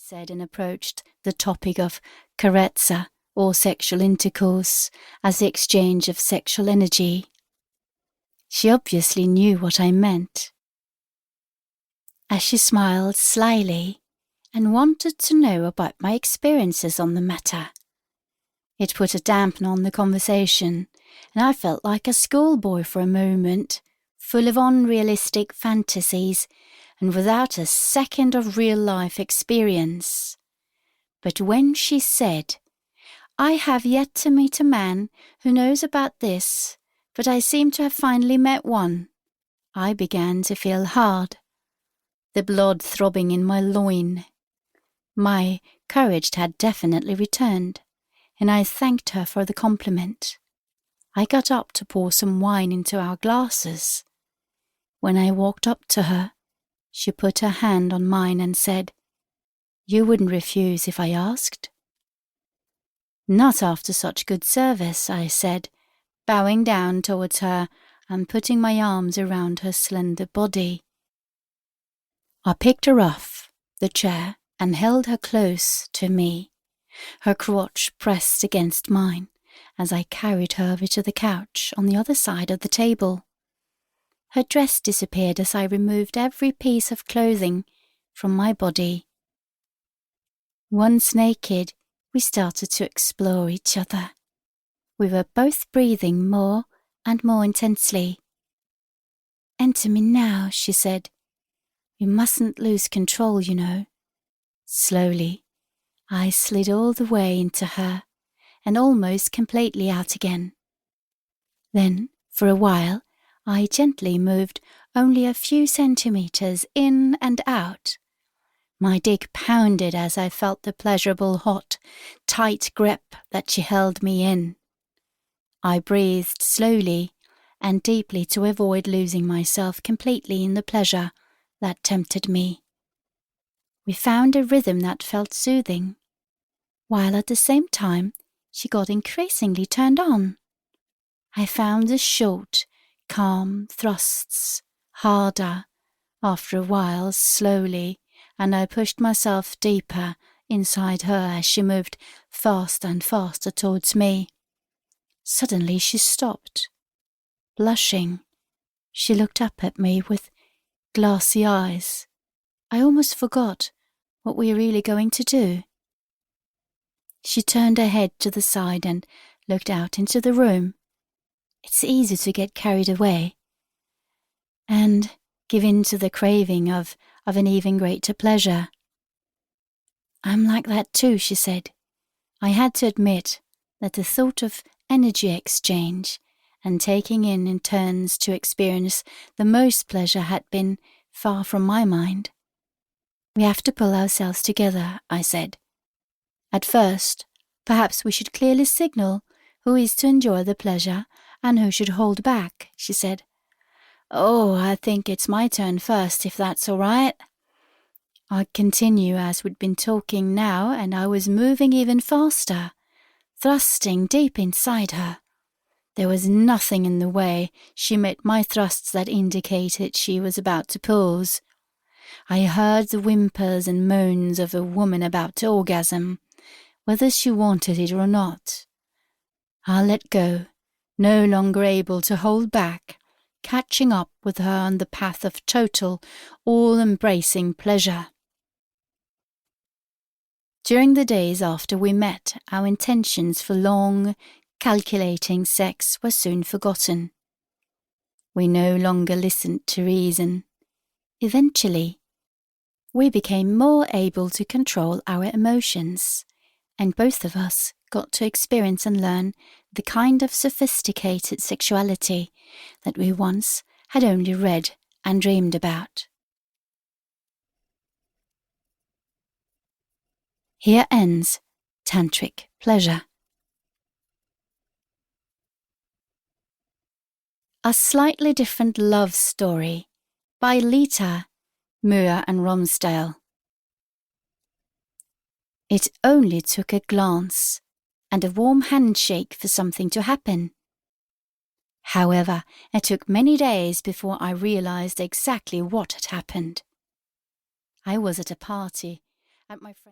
said, and approached the topic of carezza, or sexual intercourse, as the exchange of sexual energy. She obviously knew what I meant. As she smiled slyly and wanted to know about my experiences on the matter, it put a dampener on the conversation, and I felt like a schoolboy for a moment, full of unrealistic fantasies and without a second of real-life experience. But when she said, "I have yet to meet a man who knows about this, but I seem to have finally met one," I began to feel hard, the blood throbbing in my loin. My courage had definitely returned, and I thanked her for the compliment. I got up to pour some wine into our glasses. When I walked up to her, she put her hand on mine and said, "You wouldn't refuse if I asked?" "Not after such good service," I said, bowing down towards her and putting my arms around her slender body. I picked her off the chair and held her close to me, her crotch pressed against mine, as I carried her over to the couch on the other side of the table. Her dress disappeared as I removed every piece of clothing from my body. Once naked, we started to explore each other. We were both breathing more and more intensely. "Enter me now," she said. "We mustn't lose control, you know." Slowly, I slid all the way into her and almost completely out again. Then, for a while, I gently moved only a few centimeters in and out. My dick pounded as I felt the pleasurable, hot, tight grip that she held me in. I breathed slowly and deeply to avoid losing myself completely in the pleasure that tempted me. We found a rhythm that felt soothing, while at the same time she got increasingly turned on. I found the short, calm thrusts harder, after a while slowly, and I pushed myself deeper inside her as she moved faster and faster towards me. Suddenly she stopped. Blushing, she looked up at me with glassy eyes. I almost forgot what we were really going to do. She turned her head to the side and looked out into the room. It's easy to get carried away and give in to the craving of an even greater pleasure. "I'm like that too," she said. I had to admit that the thought of energy exchange and taking in turns to experience the most pleasure had been far from my mind. "We have to pull ourselves together," I said. "At first, perhaps we should clearly signal who is to enjoy the pleasure and who should hold back," she said. "Oh, I think it's my turn first, if that's all right." I'd continue as we'd been talking now, and I was moving even faster, thrusting deep inside her. There was nothing in the way she met my thrusts that indicated she was about to pause. I heard the whimpers and moans of a woman about to orgasm, whether she wanted it or not. I let go, no longer able to hold back, catching up with her on the path of total, all-embracing pleasure. During the days after we met, our intentions for long, calculating sex were soon forgotten. We no longer listened to reason. Eventually, we became more able to control our emotions, and both of us got to experience and learn the kind of sophisticated sexuality that we once had only read and dreamed about. Here ends Tantric Pleasure. A Slightly Different Love Story by Lita, Muir and Romsdale. It only took a glance and a warm handshake for something to happen. However, it took many days before I realized exactly what had happened. I was at a party at my friend's